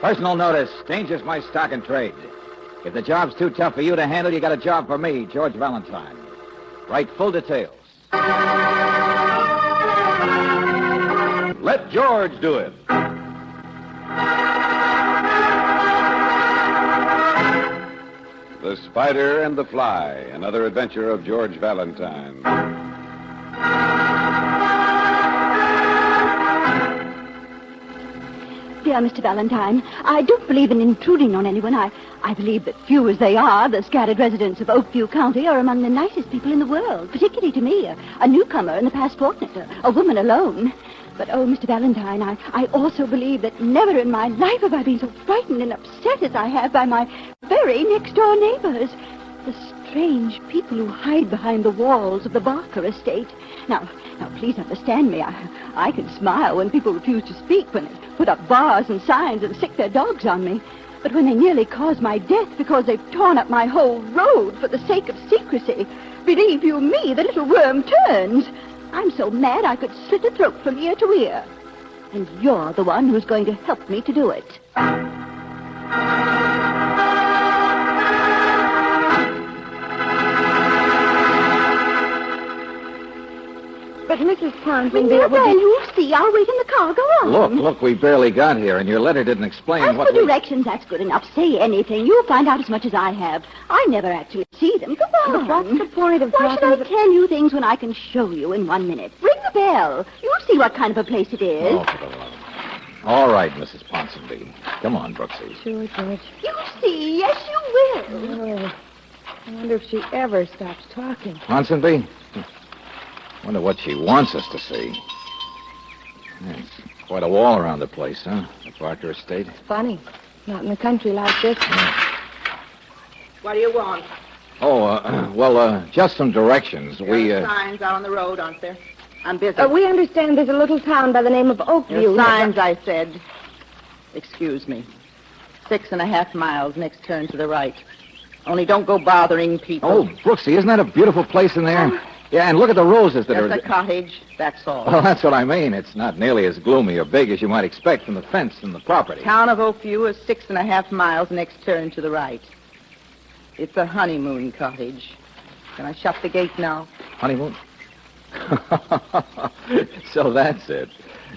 Personal notice. Danger's my stock and trade. If the job's too tough for you to handle, you got a job for me, George Valentine. Write full details. Let George do it. The Spider and the Fly, another adventure of George Valentine. Dear Mr. Valentine, I don't believe in intruding on anyone. I believe that few as they are, the scattered residents of Oakview County are among the nicest people in the world, particularly to me, a newcomer in the past fortnight, a woman alone. But, oh, Mr. Valentine, I also believe that never in my life have I been so frightened and upset as I have by my very next-door neighbors. The strange people who hide behind the walls of the Barker estate. Now, please understand me. I can smile when people refuse to speak, when they put up bars and signs and sick their dogs on me. But when they nearly cause my death because they've torn up my whole road for the sake of secrecy, believe you me, the little worm turns. I'm so mad I could slit a throat from ear to ear. And you're the one who's going to help me to do it. But Mrs. Ponsonby... You see, I'll wait in the car. Go on. Look, we barely got here, and your letter didn't explain As what for directions, that's good enough. Say anything. You'll find out as much as I have. I never actually see them. Go on. But what's the point of Why should I tell you things when I can show you in 1 minute? Ring the bell. You'll see what kind of a place it is. Oh, for the love of God. All right, Mrs. Ponsonby. Come on, Brooksy. Sure, George. You'll see. Yes, you will. Oh, I wonder if she ever stops talking. Ponsonby? Wonder what she wants us to see. It's quite a wall around the place, huh? The Barker estate. It's funny. Not in the country like this. What do you want? Oh, just some directions. There are signs out on the road, aren't there? I'm busy. We understand there's a little town by the name of Oakview. Your signs, I said. Excuse me. 6.5 miles, next turn to the right. Only don't go bothering people. Oh, Brooksy, isn't that a beautiful place in there? Yeah, and look at the roses that are... Just a cottage, that's all. Well, that's what I mean. It's not nearly as gloomy or big as you might expect from the fence and the property. Town of Oakview is 6.5 miles, next turn to the right. It's a honeymoon cottage. Can I shut the gate now? Honeymoon? So that's it.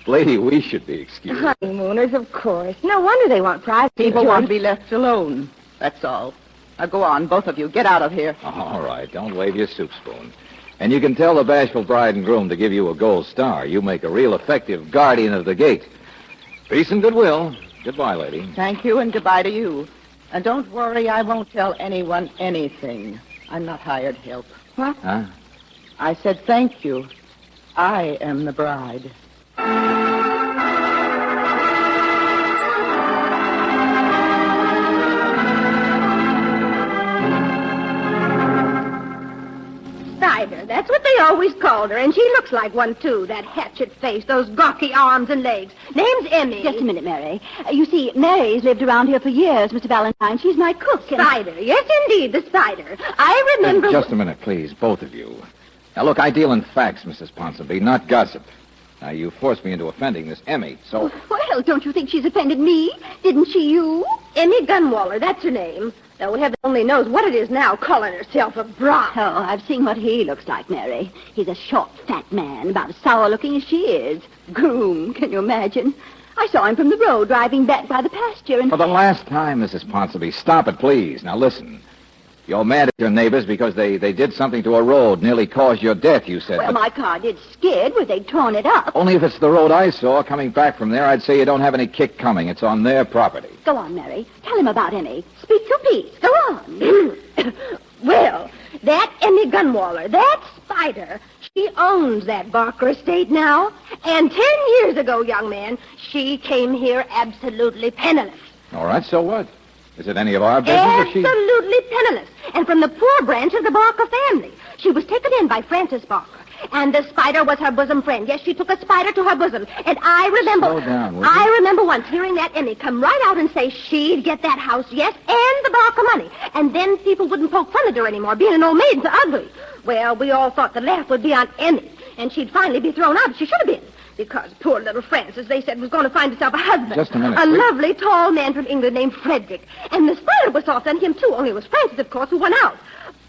Lady, we should be excused. Honeymooners, of course. No wonder they want privacy. People want to be left alone, that's all. Now go on, both of you. Get out of here. All right, don't wave your soup spoon. And you can tell the bashful bride and groom to give you a gold star. You make a real effective guardian of the gate. Peace and goodwill. Goodbye, lady. Thank you, and goodbye to you. And don't worry, I won't tell anyone anything. I'm not hired help. What? Huh? I said thank you. I am the bride. Spider, that's what they always called her, and she looks like one, too. That hatchet face, those gawky arms and legs. Name's Emmy. Just a minute, Mary. You see, Mary's lived around here for years, Mr. Valentine. She's my cook. Spider. Yes, indeed, the Spider. I remember... Just a minute, please, both of you. Now, look, I deal in facts, Mrs. Ponsonby, not gossip. Now, you forced me into offending this Emmy, so... Well, don't you think she's offended me? Didn't she you? Emmy Gunwaller, that's her name. Though heaven only knows what it is now, calling herself a bride. Oh, I've seen what he looks like, Mary. He's a short, fat man, about as sour-looking as she is. Groom, can you imagine? I saw him from the road driving back by the pasture and... For the last time, Mrs. Ponsonby, stop it, please. Now, listen. You're mad at your neighbors because they did something to a road, nearly caused your death, you said. Well, my car did skid where they'd torn it up. Only if it's the road I saw coming back from there, I'd say you don't have any kick coming. It's on their property. Go on, Mary. Tell him about Emmy. Speak your piece. Go on. Well, that Emmy Gunwaller, that Spider, she owns that Barker estate now. And 10 years ago, young man, she came here absolutely penniless. All right, so what? Is it any of our business or she... Absolutely penniless. And from the poor branch of the Barker family. She was taken in by Frances Barker. And the Spider was her bosom friend. Yes, she took a spider to her bosom. And I remember... Slow down, will you? I remember once hearing that Emmy come right out and say she'd get that house, yes, and the Barker money. And then people wouldn't poke fun at her anymore, being an old maid so ugly. Well, we all thought the laugh would be on Emmy. And she'd finally be thrown out. She should have been. Because poor little Frances, they said, was going to find herself a husband. Just a minute, A sweet. lovely, tall man from England named Frederick. And the spider was soft on him, too, only it was Frances, of course, who won out.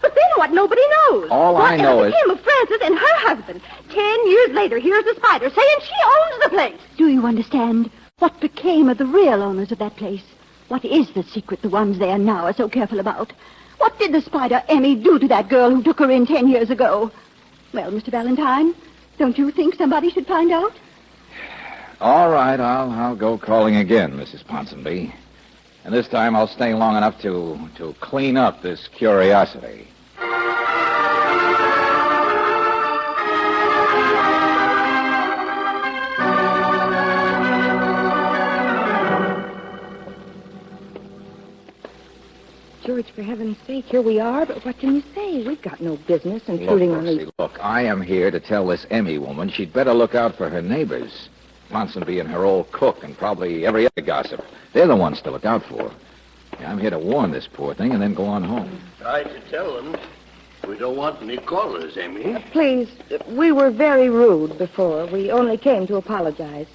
But then what? Nobody knows. All I know Whatever is- became of Frances and her husband? 10 years later, here's the spider saying she owns the place. Do you understand? What became of the real owners of that place? What is the secret the ones there now are so careful about? What did the spider Emmy do to that girl who took her in 10 years ago? Well, Mr. Valentine, don't you think somebody should find out? All right, I'll go calling again, Mrs. Ponsonby. And this time I'll stay long enough to clean up this curiosity. George, for heaven's sake, here we are, but what can you say? We've got no business intruding on these... Look, I am here to tell this Emmy woman she'd better look out for her neighbors. Ponsonby and her old cook and probably every other gossip. They're the ones to look out for. Yeah, I'm here to warn this poor thing and then go on home. Try to tell them we don't want any callers, Amy. Please, we were very rude before. We only came to apologize.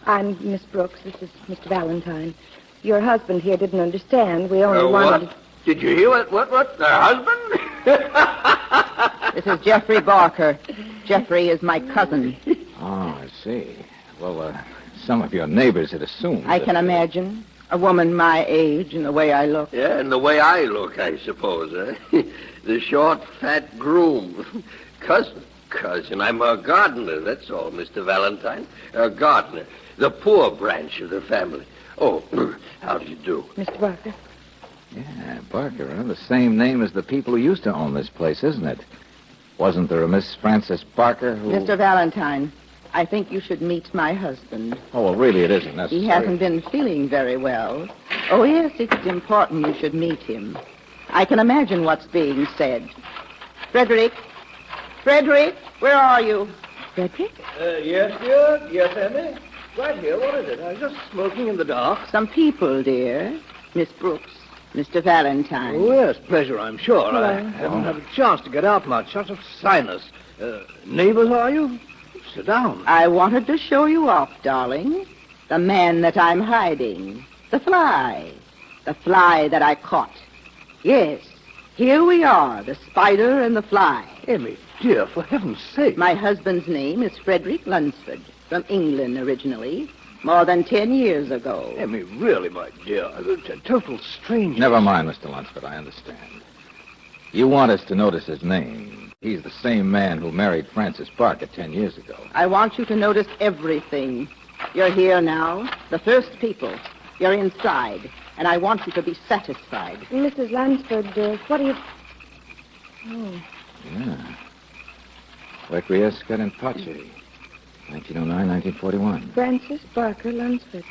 I'm Miss Brooks. This is Mr. Valentine. Your husband here didn't understand. We only wanted... What? Did you hear what? Their husband? This is Jeffrey Barker. Jeffrey is my cousin. Oh, I see. Well, some of your neighbors had assumed. I can imagine. A woman my age and the way I look. Yeah, and the way I look, I suppose, eh? The short, fat groom. Cousin, I'm a gardener, that's all, Mr. Valentine. A gardener. The poor branch of the family. Oh, how do you do? Mr. Barker? Yeah, Barker, huh? The same name as the people who used to own this place, isn't it? Wasn't there a Miss Frances Barker who... Mr. Valentine, I think you should meet my husband. Oh, well, really, it isn't necessary. He hasn't been feeling very well. Oh, yes, it's important you should meet him. I can imagine what's being said. Frederick, where are you? Frederick? Yes, dear. Yes, Emmy. Right here. What is it? I was just smoking in the dark. Some people, dear. Miss Brooks, Mr. Valentine. Oh, yes, pleasure, I'm sure. Hello. I haven't had a chance to get out much. Such a sinus. Neighbors, are you? Sit down. I wanted to show you off, darling. The man that I'm hiding. The fly. The fly that I caught. Yes, here we are, the spider and the fly. Emmy, dear, for heaven's sake. My husband's name is Frederick Lunsford, from England originally, more than 10 years ago. Emmy, really, my dear, a total stranger. Never mind, Mr. Lunsford, I understand. You want us to notice his name. He's the same man who married Frances Barker 10 years ago. I want you to notice everything. You're here now, the first people. You're inside, and I want you to be satisfied. Mrs. Lansford, what do you... Oh, Yeah. Requiescat in Pace. 1909, 1941. Frances Barker Lunsford.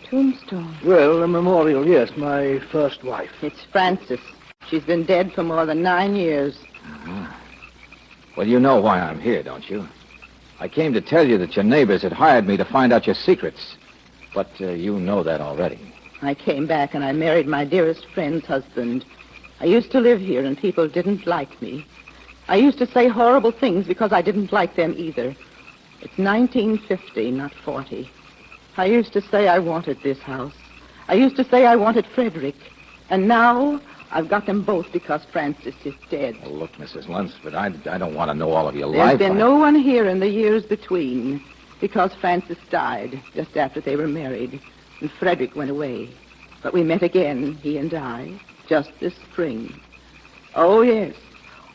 Tombstone. Well, a memorial, yes, my first wife. It's Frances. She's been dead for more than 9 years. Uh-huh. Well, you know why I'm here, don't you? I came to tell you that your neighbors had hired me to find out your secrets. But you know that already. I came back and I married my dearest friend's husband. I used to live here and people didn't like me. I used to say horrible things because I didn't like them either. It's 1950, not 40. I used to say I wanted this house. I used to say I wanted Frederick. And now I've got them both because Frances is dead. Well, look, Mrs. Lunsford, I don't want to know all of your There's life. been no one here in the years between because Frances died just after they were married and Frederick went away. But we met again, he and I, just this spring. Oh, yes,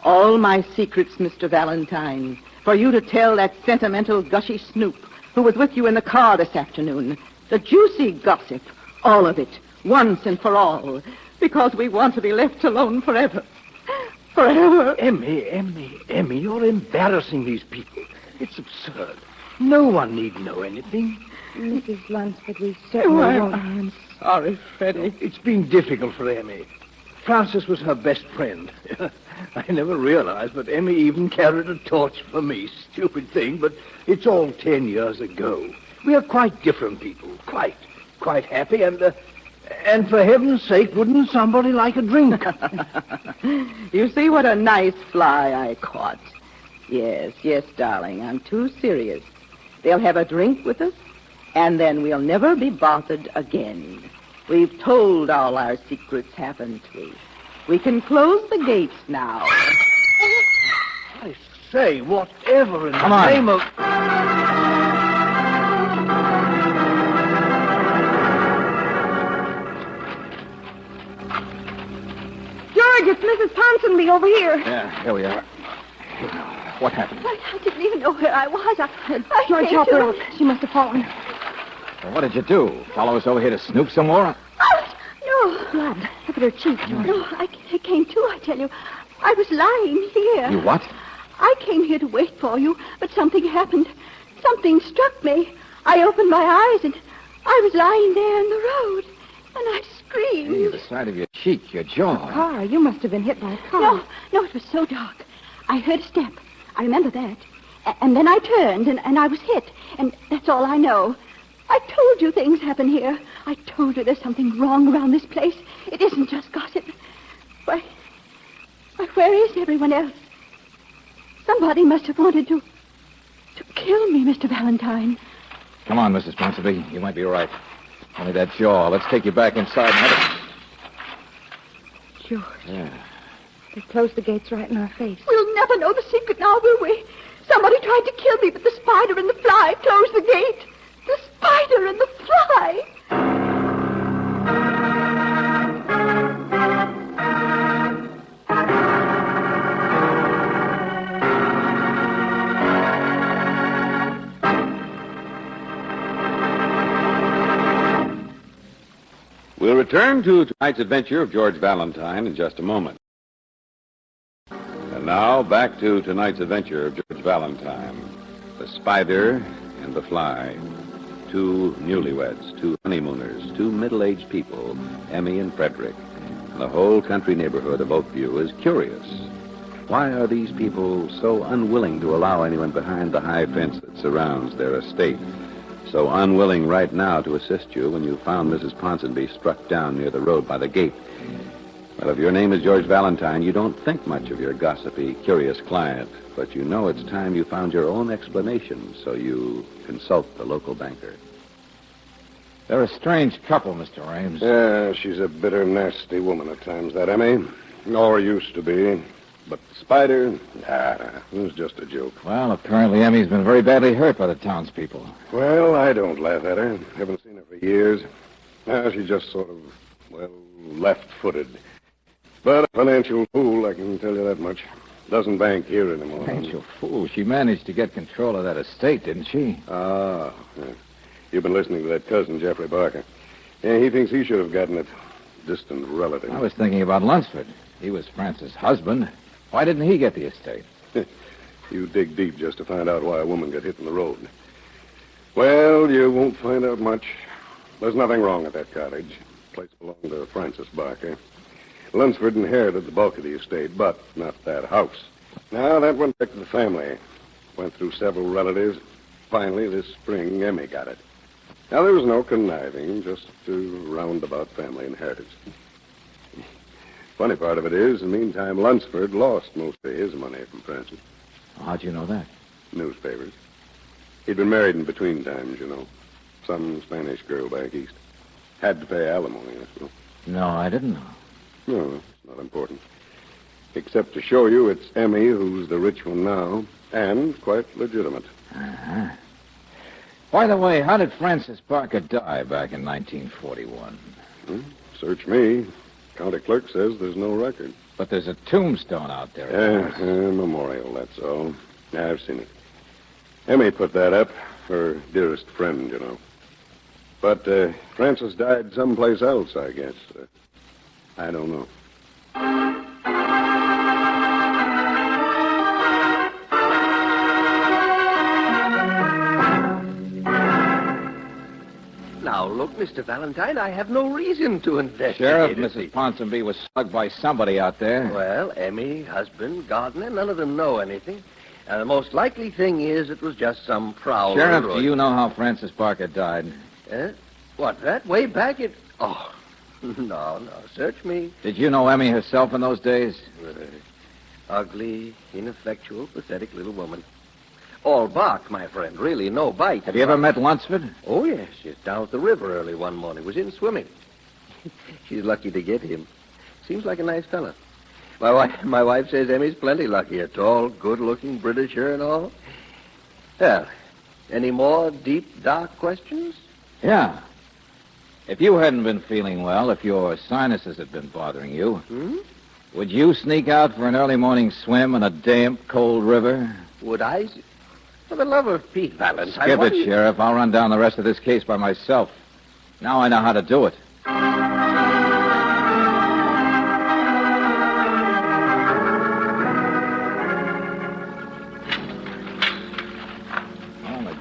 all my secrets, Mr. Valentine, for you to tell that sentimental, gushy snoop who was with you in the car this afternoon. The juicy gossip, all of it, once and for all, because we want to be left alone forever. Forever. Emmy, you're embarrassing these people. It's absurd. No one need know anything. Mrs. Lunsford, we certainly won't... I'm sorry, Freddie. It's been difficult for Emmy. Frances was her best friend. I never realized, but Emmy even carried a torch for me. Stupid thing, but it's all 10 years ago. We are quite different people. Quite happy, and for heaven's sake, wouldn't somebody like a drink? You see what a nice fly I caught. Yes, darling, I'm too serious. They'll have a drink with us, and then we'll never be bothered again. We've told all our secrets, haven't we? We can close the gates now. I say, whatever in Come the on. name of... George, it's Mrs. Ponsonby over here. Yeah, here we are. What happened? I didn't even know where I was. I George, came help to... her up. She must have fallen. Well, what did you do? Follow us over here to snoop some more? Oh, no. Blood. Look at her cheek, George. No, I came to, I tell you. I was lying here. You what? I came here to wait for you, but something happened. Something struck me. I opened my eyes, and I was lying there in the road, and I screamed. Hey, the side of your cheek, your jaw. Car. You must have been hit by a car. No, it was so dark. I heard a step. I remember that. And then I turned, and I was hit. And that's all I know. I told you things happen here. I told you there's something wrong around this place. It isn't just gossip. Why, where is everyone else? Somebody must have wanted to kill me, Mr. Valentine. Come on, Mrs. Ponsonby. You might be right. Only that jaw. Let's take you back inside and have George, it. Yeah. they closed the gates right in our face. We'll never know the secret now, will we? Somebody tried to kill me, but the spider and the fly closed the gate. The spider and the fly. We'll return to tonight's adventure of George Valentine in just a moment. And now, back to tonight's adventure of George Valentine. The Spider and the Fly. Two newlyweds, two honeymooners, two middle-aged people, Emmy and Frederick. And the whole country neighborhood of Oakview is curious. Why are these people so unwilling to allow anyone behind the high fence that surrounds their estate? So unwilling right now to assist you when you found Mrs. Ponsonby struck down near the road by the gate. Well, if your name is George Valentine, you don't think much of your gossipy, curious client. But you know it's time you found your own explanation, so you consult the local banker. They're a strange couple, Mr. Rames. Yeah, she's a bitter, nasty woman at times, that Emmy. Or used to be. But Spider, it was just a joke. Well, apparently Emmy's been very badly hurt by the townspeople. Well, I don't laugh at her. Haven't seen her for years. Now, she's just sort of, left-footed. But a financial fool, I can tell you that much. Doesn't bank here anymore. Financial fool. She managed to get control of that estate, didn't she? Ah, yeah. You've been listening to that cousin, Jeffrey Barker. Yeah, he thinks he should have gotten it. Distant relative. I was thinking about Lunsford. He was Francis' husband. Why didn't he get the estate? You dig deep just to find out why a woman got hit in the road. Well, you won't find out much. There's nothing wrong at that cottage. The place belonged to Francis Barker. Lunsford inherited the bulk of the estate, but not that house. Now, that went back to the family. Went through several relatives. Finally, this spring, Emmy got it. Now, there was no conniving, just a roundabout family inheritance. Funny part of it is, in the meantime, Lunsford lost most of his money from Francis. How'd you know that? Newspapers. He'd been married in between times, you know. Some Spanish girl back east. Had to pay alimony, I suppose. No, I didn't know. No, it's not important. Except to show you it's Emmy who's the rich one now, and quite legitimate. Uh-huh. By the way, how did Francis Barker die back in 1941? Search me. County clerk says there's no record. But there's a tombstone out there. Yeah, a memorial, that's all. I've seen it. Emmy put that up. Her dearest friend, you know. But Francis died someplace else, I guess. I don't know. Now, look, Mr. Valentine, I have no reason to investigate. Sheriff, it. Mrs. Ponsonby was slugged by somebody out there. Well, Emmy, husband, Gardner, none of them know anything. And the most likely thing is it was just some prowler. Sheriff, or... do you know how Francis Barker died? What, that? Way back at... Oh, no, search me. Did you know Emmy herself in those days? Ugly, ineffectual, pathetic little woman. All bark, my friend. Really, no bite. Have you ever met Lunsford? Oh, yes. She's down at the river early one morning. Was in swimming. She's lucky to get him. Seems like a nice fella. My wife says Emmy's plenty lucky. A tall, good-looking Britisher and all. Well, any more deep, dark questions? Yeah. If you hadn't been feeling well, if your sinuses had been bothering you, would you sneak out for an early morning swim in a damp, cold river? Would I? For the love of Pete Valentine. Skip it, Sheriff. I'll run down the rest of this case by myself. Now I know how to do it.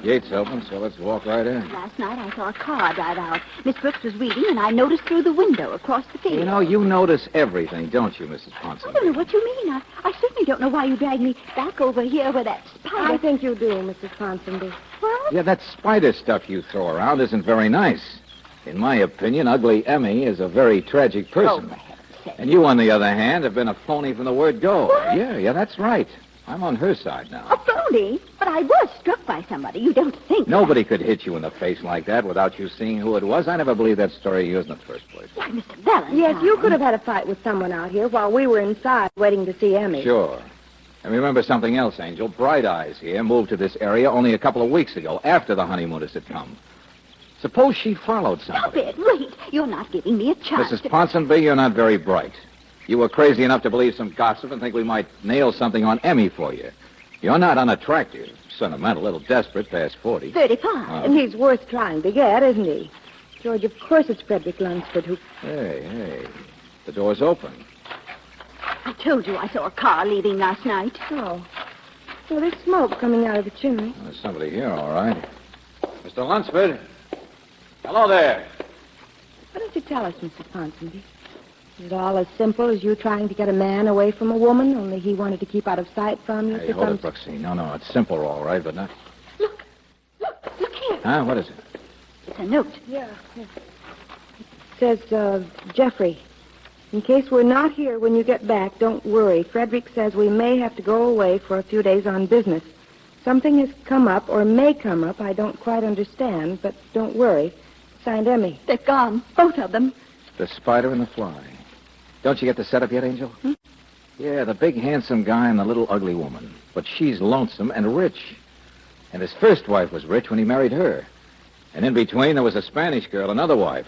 Gate's open, so let's walk right in. Last night I saw a car drive out. Miss Brooks was reading, and I noticed through the window across the field. You know, you notice everything, don't you, Mrs. Ponson? I don't know what you mean. I certainly don't know why you dragged me back over here where that spider... I think you do, Mrs. Ponsonby. What? Yeah, that spider stuff you throw around isn't very nice. In my opinion, ugly Emmy is a very tragic person. Oh, for heaven's sake. And you, on the other hand, have been a phony from the word go. What? Yeah, that's right. I'm on her side now. A phony? But I was struck by somebody. You don't think... Nobody could hit you in the face like that without you seeing who it was. I never believed that story of yours in the first place. Why, Mr. Valentine... Yes, you could have had a fight with someone out here while we were inside waiting to see Emmy. Sure. And remember something else, Angel. Bright Eyes here moved to this area only a couple of weeks ago, after the honeymooners had come. Suppose she followed Stop somebody. it. Wait. You're not giving me a chance Mrs. to... Ponsonby, you're not very bright. You were crazy enough to believe some gossip and think we might nail something on Emmy for you. You're not unattractive, sentimental, a little desperate, past 40. 35. And he's worth trying to get, isn't he? George, of course it's Frederick Lunsford who... Hey. The door's open. I told you I saw a car leaving last night. Oh. Well, there's smoke coming out of the chimney. Well, there's somebody here, all right. Mr. Lunsford. Hello there. Why don't you tell us, Mrs. Ponsonby? Is it all as simple as you trying to get a man away from a woman, only he wanted to keep out of sight from you? Hey, hold it, Brooksy. No, it's simple, all right, but not... Look here. Huh? What is it? It's a note. Yeah. It says, Jeffrey, in case we're not here when you get back, don't worry. Frederick says we may have to go away for a few days on business. Something has come up, or may come up, I don't quite understand, but don't worry. Signed, Emmy. They're gone, both of them. The spider and the fly. Don't you get the setup yet, Angel? Yeah, the big handsome guy and the little ugly woman. But she's lonesome and rich. And his first wife was rich when he married her. And in between, there was a Spanish girl, another wife.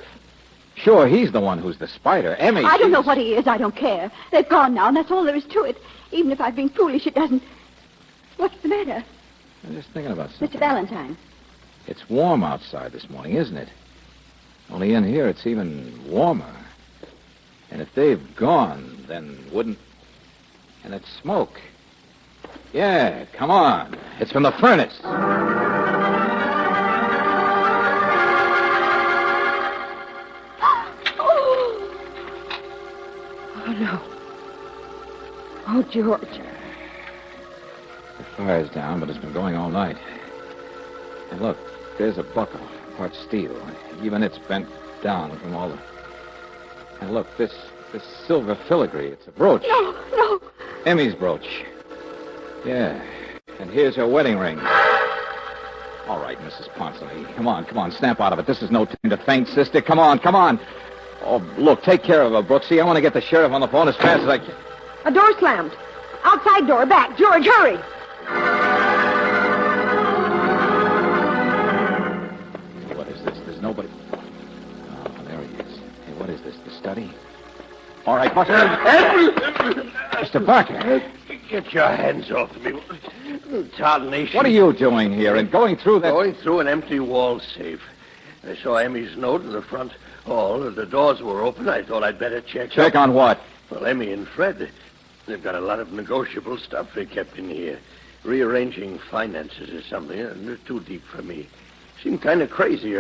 Sure, he's the one who's the spider. Emmy, I don't know what he is. I don't care. They've gone now, and that's all there is to it. Even if I've been foolish, it doesn't... What's the matter? I'm just thinking about something. Mr. Valentine. It's warm outside this morning, isn't it? Only in here, it's even warmer. And if they've gone, then wouldn't... And it's smoke. Yeah, come on. It's from the furnace. Oh, no. Oh, George. The fire's down, but it's been going all night. And look, there's a buckle, part steel. Even it's bent down from all the... And look, this silver filigree, it's a brooch. No. Emmy's brooch. Yeah. And here's her wedding ring. All right, Mrs. Ponsonby. Come on. Snap out of it. This is no time to faint, sister. Come on. Oh, look, take care of her, Brooksy. I want to get the sheriff on the phone as fast as I can. A door slammed. Outside door, back. George, hurry. What is this? There's nobody. Oh, there he is. Hey, what is this? The study? All right, Buster. Mr. Parker. Get your hands off me. Tarnation. What are you doing here and going through that... Going through an empty wall safe. I saw Emmy's note in the front hall. The doors were open. I thought I'd better check. Check on what? Well, Emmy and Fred, they've got a lot of negotiable stuff they kept in here. Rearranging finances or something. They're too deep for me. Seemed kind of crazy,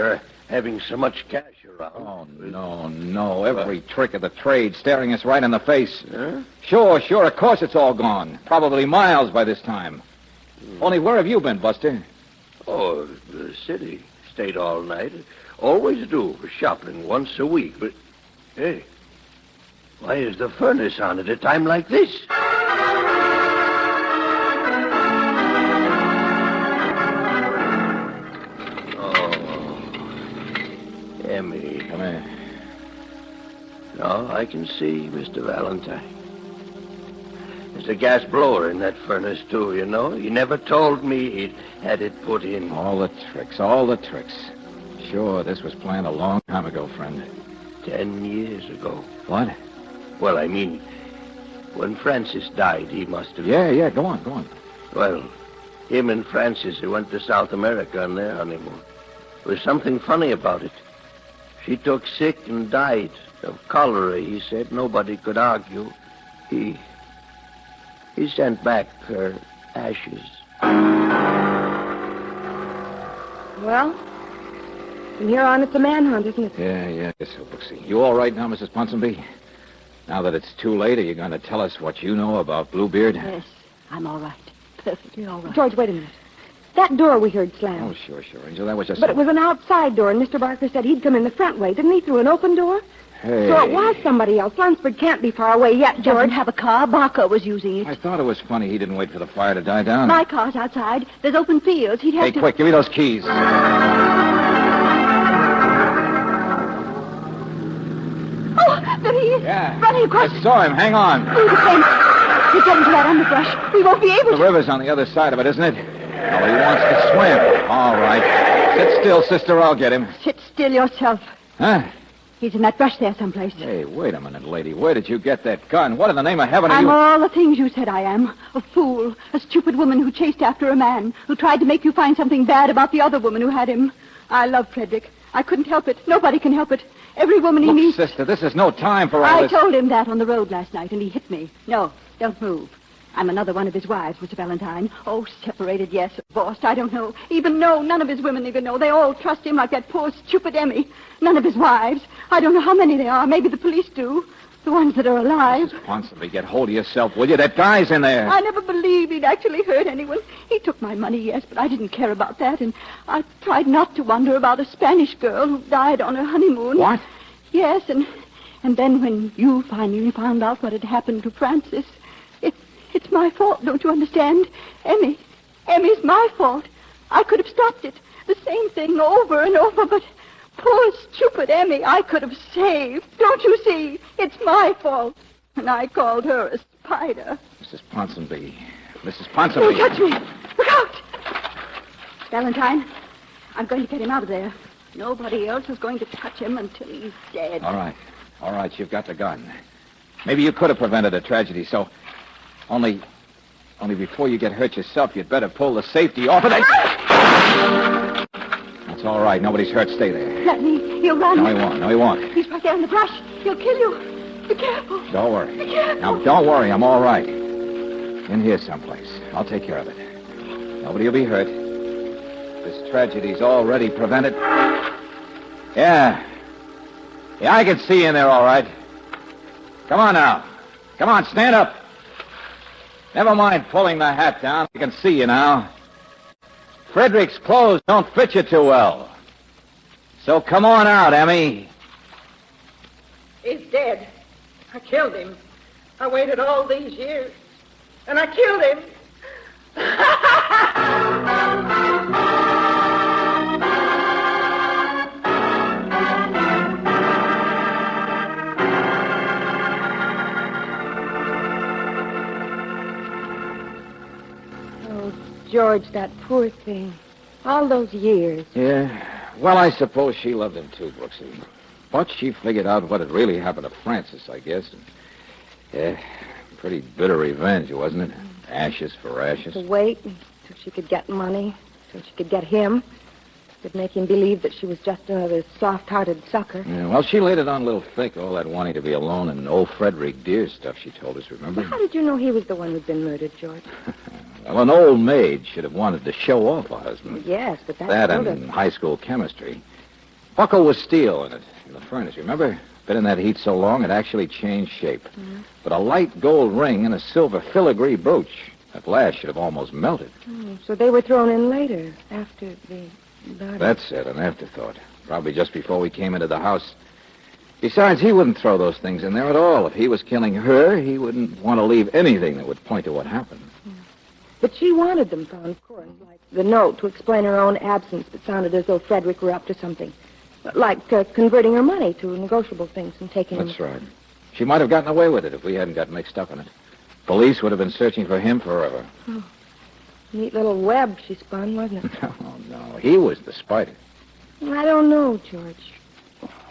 having so much cash around. Oh, no. Every trick of the trade staring us right in the face. Huh? Sure. Of course it's all gone. Probably miles by this time. Only where have you been, Buster? Oh, the city. Stayed all night. Always do for shopping once a week. But, hey, why is the furnace on at a time like this? Emmy. Come here. No, I can see, Mr. Valentine. There's a gas blower in that furnace, too, you know. He never told me he'd had it put in. All the tricks, all the tricks. Sure, this was planned a long time ago, friend. 10 years ago. What? Well, I mean, when Francis died, he must have... Yeah, go on. Well, him and Francis, they went to South America on their honeymoon. There was something funny about it. She took sick and died of cholera, he said. Nobody could argue. He sent back her ashes. Well, from here on, it's a manhunt, isn't it? Yeah, guess so, Brooksy. You all right now, Mrs. Ponsonby? Now that it's too late, are you going to tell us what you know about Bluebeard? Yes, I'm all right. Perfectly all right. George, wait a minute. That door we heard slam. Oh, sure, Angel. That was just... But it was an outside door, and Mr. Barker said he'd come in the front way. Didn't he, through an open door? Hey. So it was somebody else. Lunsford can't be far away yet, George George. have a car. Barker was using it. I thought it was funny he didn't wait for the fire to die down. My car's outside. There's open fields. He'd have Hey, to... quick, give me those keys. Oh, there he is. Yeah. Running across... I saw him. Hang on. Through the fence. He's getting to that underbrush. We won't be able The to... river's on the other side of it, isn't it? Well, he wants to swim. All right. Sit still, sister. I'll get him. Sit still yourself. Huh? He's in that brush there someplace. Hey, wait a minute, lady. Where did you get that gun? What in the name of heaven are I'm you... all the things you said I am. A fool. A stupid woman who chased after a man. Who tried to make you find something bad about the other woman who had him. I love Frederick. I couldn't help it. Nobody can help it. Every woman he Look, meets... sister, this is no time for all I this... told him that on the road last night, and he hit me. No, don't move. I'm another one of his wives, Mr. Valentine. Oh, separated, yes. Divorced, I don't know. Even know. None of his women even know. They all trust him like that poor, stupid Emmy. None of his wives. I don't know how many there are. Maybe the police do. The ones that are alive. Mrs. Ponsonby, get hold of yourself, will you? That guy's in there. I never believed he'd actually hurt anyone. He took my money, yes, but I didn't care about that. And I tried not to wonder about a Spanish girl who died on her honeymoon. What? Yes, and then when you finally found out what had happened to Francis, it's my fault, don't you understand? Emmy's my fault. I could have stopped it. The same thing over and over, but poor, stupid Emmy, I could have saved. Don't you see? It's my fault. And I called her a spider. Mrs. Ponsonby. Mrs. Don't Ponsonby. touch me. Look out! Valentine, I'm going to get him out of there. Nobody else is going to touch him until he's dead. All right, you've got the gun. Maybe you could have prevented a tragedy, so... Only before you get hurt yourself, you'd better pull the safety off of that... That's all right. Nobody's hurt. Stay there. Let me. He'll run. No, he won't. He's right there in the brush. He'll kill you. Be careful. Don't worry. Be careful. Now, don't worry. I'm all right. In here someplace. I'll take care of it. Nobody will be hurt. This tragedy's already prevented. Yeah, I can see you in there all right. Come on now. Come on, stand up. Never mind pulling the hat down. I can see you now. Frederick's clothes don't fit you too well. So come on out, Emmy. He's dead. I killed him. I waited all these years, and I killed him. George, that poor thing. All those years. Yeah. Well, I suppose she loved him too, Brooksy. But she figured out what had really happened to Francis, I guess. And, yeah, pretty bitter revenge, wasn't it? Ashes for ashes. To wait until she could get money, until she could get him. Could make him believe that she was just another soft-hearted sucker. Yeah, well, she laid it on a little thick, all that wanting to be alone and old Frederick Deere stuff she told us, remember? How did you know he was the one who'd been murdered, George? Well, an old maid should have wanted to show off a husband. Yes, but that and in high school chemistry. Buckle was steel in it, in the furnace, remember? Been in that heat so long, it actually changed shape. Mm-hmm. But a light gold ring and a silver filigree brooch, at last should have almost melted. So they were thrown in later, after the... That's it, an afterthought. Probably just before we came into the house. Besides, he wouldn't throw those things in there at all. If he was killing her, he wouldn't want to leave anything that would point to what happened. But she wanted them found, of course, like the note to explain her own absence that sounded as though Frederick were up to something. Like converting her money to negotiable things and taking them. That's right. She might have gotten away with it if we hadn't got mixed up in it. Police would have been searching for him forever. Oh, neat little web she spun, wasn't it? Oh, no. He was the spider. I don't know, George.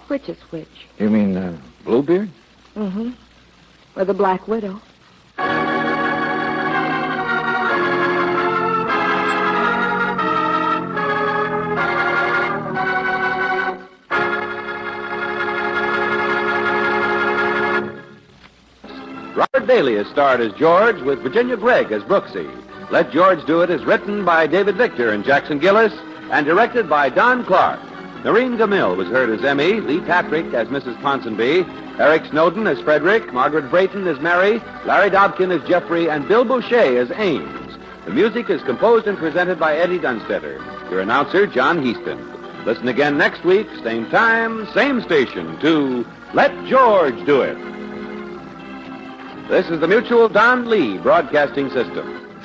Which is which? You mean Bluebeard? Mm-hmm. Or the Black Widow. Robert Bailey is starred as George with Virginia Gregg as Brooksy. Let George Do It is written by David Victor and Jackson Gillis and directed by Don Clark. Noreen Gamil was heard as Emmy, Lee Patrick as Mrs. Ponsonby, Eric Snowden as Frederick, Margaret Brayton as Mary, Larry Dobkin as Jeffrey, and Bill Boucher as Ames. The music is composed and presented by Eddie Dunstetter. Your announcer, John Heaston. Listen again next week, same time, same station, to Let George Do It. This is the Mutual Don Lee Broadcasting System.